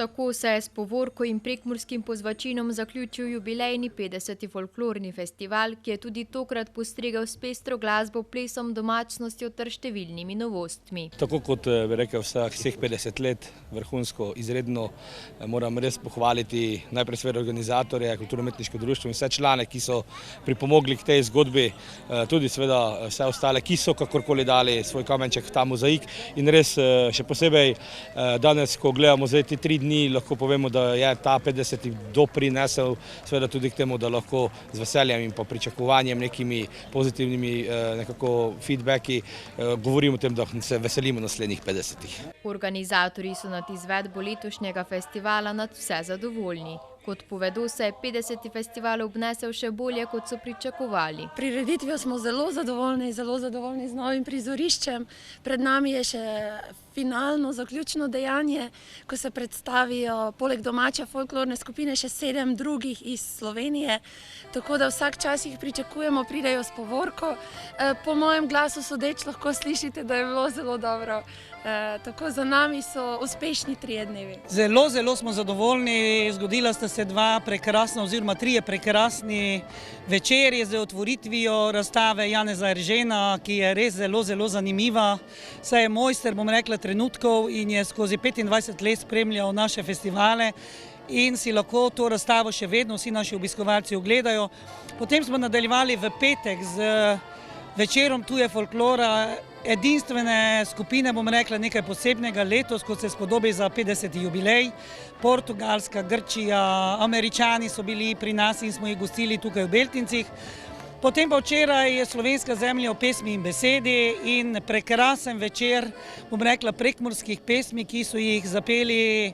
Tako se je s povorko in prekmurskim pozvačinom zaključil jubilejni 50. folklorni festival, ki je tudi tokrat postregel s pestro glasbo, plesom, domačnostjo ter številnimi novostmi. Tako kot bi rekel vseh 50 let, vrhunsko, izredno, moram res pohvaliti najprej seveda organizatorje, kulturno-umetniško društvo in vse člane, ki so pripomogli k tej zgodbi, tudi seveda vse ostale, ki so kakorkoli dali svoj kamenček v ta mozaik in res še posebej danes, ko gledamo zdaj te 3 dni, lahko povemo, da je ta 50. doprinesel seveda tudi k temu, da lahko z veseljem in pa pričakovanjem, nekimi pozitivnimi nekako feedbacki govorimo o tem, da se veselimo naslednjih 50. Organizatorji so nad izvedbo letošnjega festivala nadvse zadovoljni. Kot povedo, se je 50. festival obnesel še bolje, kot so pričakovali. Prireditvijo smo zelo zadovoljni z novim prizoriščem. Pred nami je še finalno, zaključno dejanje, ko se predstavijo poleg domače folklorne skupine še 7 drugih iz Slovenije. Tako da vsak čas jih pričakujemo, pridejo s povorko. Po mojem glasu sodeč lahko slišite, da je bilo zelo dobro. Tako za nami so uspešni 3 dnevi. Zelo smo zadovoljni. Zgodila sta se 2 prekrasna oziroma 3 prekrasni večerji z otvoritvijo razstave Janeza Eržena, ki je res zelo zanimiva. Saj je mojster, bom rekla, trenutkov in je skozi 25 let spremljal naše festivale in si lahko to razstavo še vedno vsi naši obiskovalci ogledajo. Potem smo nadaljevali v petek z večerom tuje folklora, edinstvene skupine, bom rekla, nekaj posebnega letos, kot se spodobi za 50. jubilej. Portugalska, Grčija, Američani so bili pri nas in smo jih gostili tukaj v Beltincih. Potem pa včeraj je Slovenska zemlja v pesmi in besedi in prekrasen večer, bom rekla, prekmurskih pesmi, ki so jih zapeli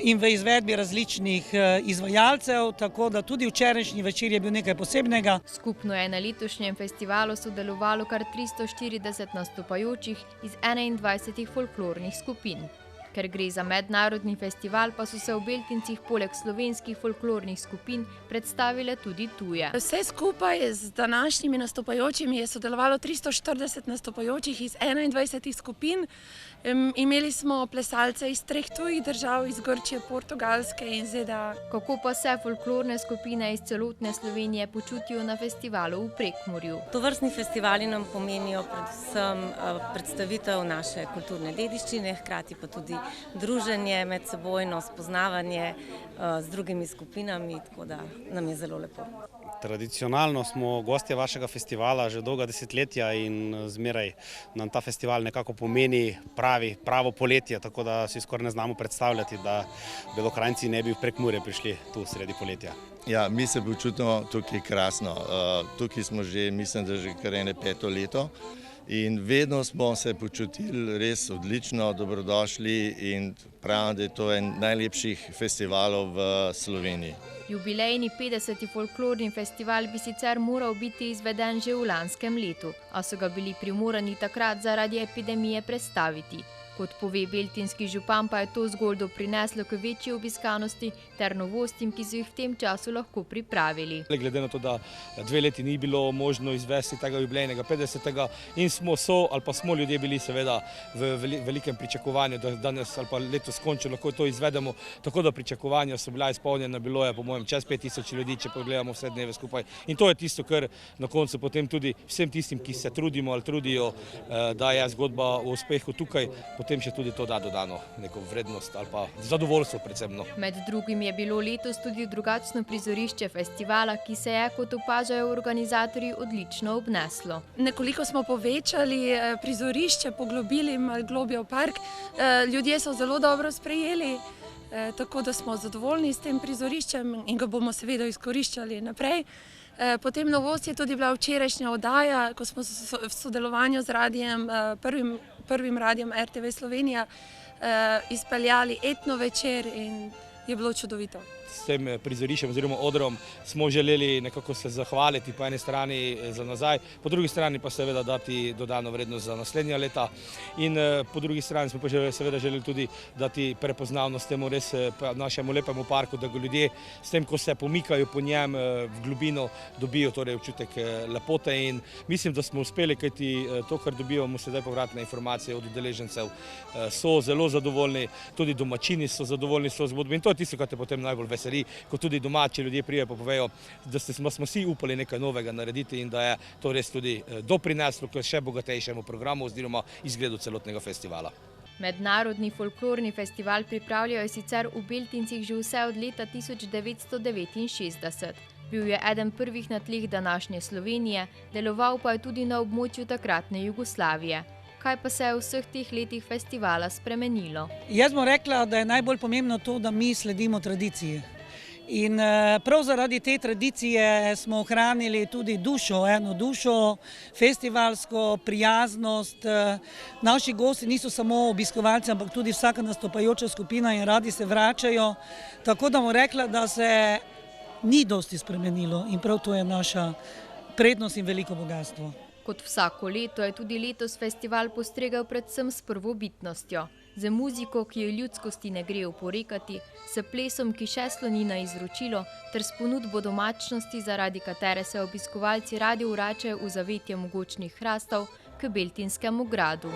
in v izvedbi različnih izvajalcev, tako da tudi včerajšnji večer je bil nekaj posebnega. Skupno je na letošnjem festivalu sodelovalo kar 340 nastopajočih iz 21 folklornih skupin. Ker gre za mednarodni festival, pa so se v Beltincih poleg slovenskih folklornih skupin predstavile tudi tuje. Vse skupaj z današnjimi nastopajočimi je sodelovalo 340 nastopajočih iz 21 skupin. Imeli smo plesalce iz 3 tujih držav, iz Grčije, Portugalske in ZDA. Kako pa se folklorne skupine iz celotne Slovenije počutijo na festivalu v Prekmurju? Tovrstni festivali nam pomenijo predvsem predstavitev naše kulturne dediščine, hkrati pa tudi druženje, medsebojno spoznavanje z drugimi skupinami, tako da nam je zelo lepo. Tradicionalno smo gostje vašega festivala že dolga desetletja in zmeraj nam ta festival nekako pomeni pravo poletje, tako da si skoraj ne znamo predstavljati, da Belokranjci ne bi v Prekmurje prišli tu sredi poletja. Ja, mi se počutimo tukaj krasno. Tukaj smo že, mislim, da že kar 5. leto. In vedno smo se počutili res odlično, dobrodošli in pravim, da je to en najlepših festivalov v Sloveniji. Jubilejni 50. folklorni festival bi sicer moral biti izveden že v lanskem letu, a so ga bili primorani takrat zaradi epidemije prestaviti. Kot pove beltinski župan, pa je to zgolj doprineslo k večji obiskanosti ter novostim, ki so jih v tem času lahko pripravili. Glede na to, da 2 leti ni bilo možno izvesti tega jubilejnega 50. in smo ljudje bili seveda v velikem pričakovanju, da danes ali pa letos končno lahko to izvedemo, tako da pričakovanja so bila izpolnjena, bilo je po mojem čez 5000 ljudi, če pogledamo vse dneve skupaj. In to je tisto, kar na koncu potem tudi vsem tistim, ki se trudimo ali trudijo, da je zgodba o uspehu tukaj, potem še tudi to da dodano neko vrednost ali pa zadovoljstvo predvsem. Med drugim je bilo letos tudi drugačno prizorišče festivala, ki se je, kot opažajo organizatorji, odlično obneslo. Nekoliko smo povečali prizorišče, poglobili malo globlje v park. Ljudje so zelo dobro sprejeli, tako da smo zadovoljni s tem prizoriščem in ga bomo seveda izkoriščali naprej. Potem novost je tudi bila včerajšnja oddaja, ko smo v sodelovanju z radijem, prvim radijem RTV Slovenija izpeljali etno večer in je bilo čudovito. s tem prizoriščem oziroma odrom smo želeli nekako se zahvaliti po eni strani za nazaj, po drugi strani pa seveda dati dodano vrednost za naslednja leta in po drugi strani smo pa seveda želeli tudi dati prepoznavnost temu res našemu lepemu parku, da ga ljudje s tem, ko se pomikajo po njem v globino, dobijo torej občutek lepote in mislim, da smo uspeli, kajti to, kar dobivamo sedaj povratne informacije od udeležencev, so zelo zadovoljni, tudi domačini so zadovoljni s to zgodbo in to je tisto, kar te potem najbolj veseli, ko tudi domači ljudje prijejo pa povejo, da smo vsi upali nekaj novega narediti in da je to res tudi doprineslo k še bogatejšemu programu oziroma izgledu celotnega festivala. Mednarodni folklorni festival pripravljajo sicer v Beltincih že vse od leta 1969. Bil je eden prvih na tleh današnje Slovenije, deloval pa je tudi na območju takratne Jugoslavije. Kaj pa se je v vseh teh letih festivala spremenilo? Jaz bom rekla, da je najbolj pomembno to, da mi sledimo tradiciji. In prav zaradi te tradicije smo ohranili tudi eno dušo, festivalsko prijaznost. Naši gosti niso samo obiskovalci, ampak tudi vsaka nastopajoča skupina in radi se vračajo. Tako da bom rekla, da se ni dosti spremenilo in prav to je naša prednost in veliko bogatstvo. Kot vsako leto je tudi letos festival postregel predvsem s prvobitnostjo. Z muziko, ki jo ljudskosti ne gre oporekati, s plesom, ki še sloni na izročilo, ter s ponudbo domačnosti, zaradi katere se obiskovalci radi vračajo v zavetje mogočnih hrastov k Beltinskemu gradu.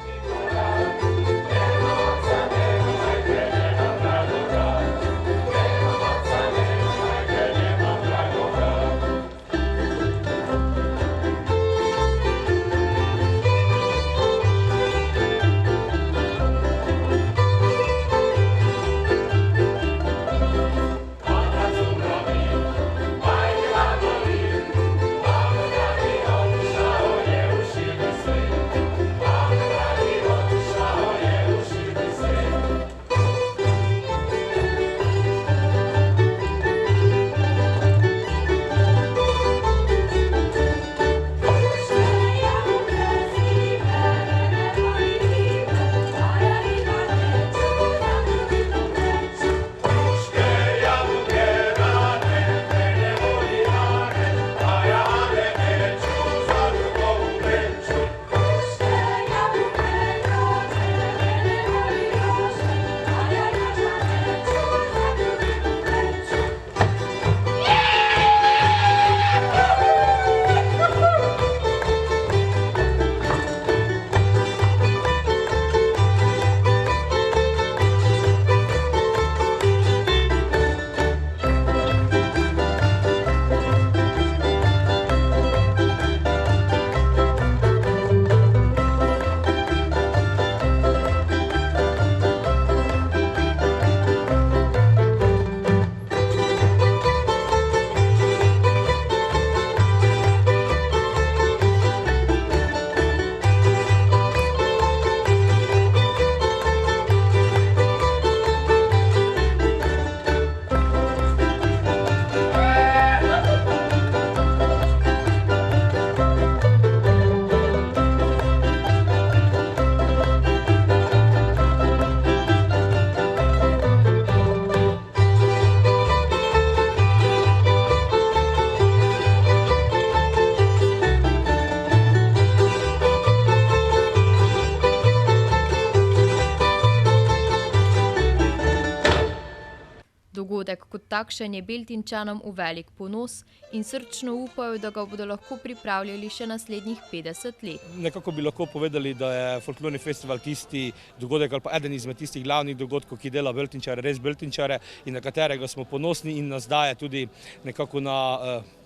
Dogodek kot takšen je Beltinčanom v velik ponos in srčno upajo, da ga bodo lahko pripravljali še naslednjih 50 let. Nekako bi lahko povedali, da je folklorni festival tisti dogodek ali pa eden izmed tistih glavnih dogodkov, ki dela Beltinčare, res Beltinčare in na katerega smo ponosni in nas daje tudi nekako na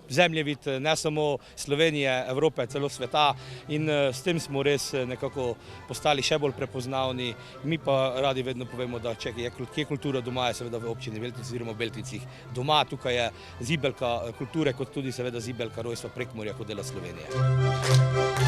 zemljevid ne samo Slovenije, Evrope, celo sveta in s tem smo res nekako postali še bolj prepoznavni. Mi pa radi vedno povemo, da če je kultura doma, je seveda v občini Beltinci oziroma Beltincih doma. Tukaj je zibelka kulture, kot tudi seveda zibelka rojstva Prekmurja kot dela Slovenije.